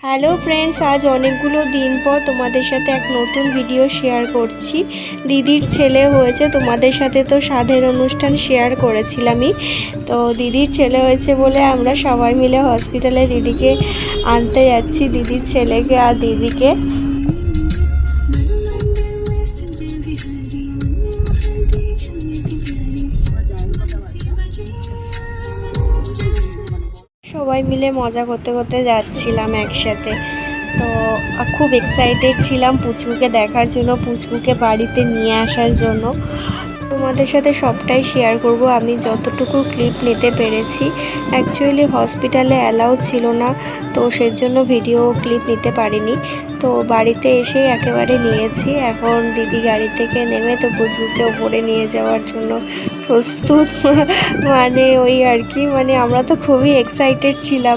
Hello friends, আজ অনেকগুলো দিন পর তোমাদের সাথে এক নতুন ভিডিও শেয়ার করছি। দিদির ছেলে হয়েছে, তোমাদের সাথে তো সাধের অনুষ্ঠান শেয়ার করেছিলামই। তো দিদির ছেলে হয়েছে বলে আমরা সবাই মিলে হসপিটালে দিদিকে আনতে যাচ্ছি, দিদির ছেলেকে আর দিদিকে। সবাই মিলে মজা করতে করতে যাচ্ছিলাম একসাথে। তো খুব এক্সাইটেড ছিলাম পুচকুকে দেখার জন্য, পুচকুকে বাড়িতে নিয়ে আসার জন্য। তোমাদের সাথে সবটাই শেয়ার করব, আমি যতটুকু ক্লিপ নিতে পেরেছি। অ্যাকচুয়ালি হসপিটালে অ্যালাউ ছিল না, তো সেজন্য ভিডিও ক্লিপ নিতে পারিনি। তো বাড়িতে এসেই একেবারে নিয়েছি। এখন দিদি গাড়ি থেকে নেমে তো পুচকুকে ওপরে নিয়ে যাওয়ার জন্য প্রস্তুত। মানে ওই আর কি, মানে আমরা তো খুবই এক্সাইটেড ছিলাম।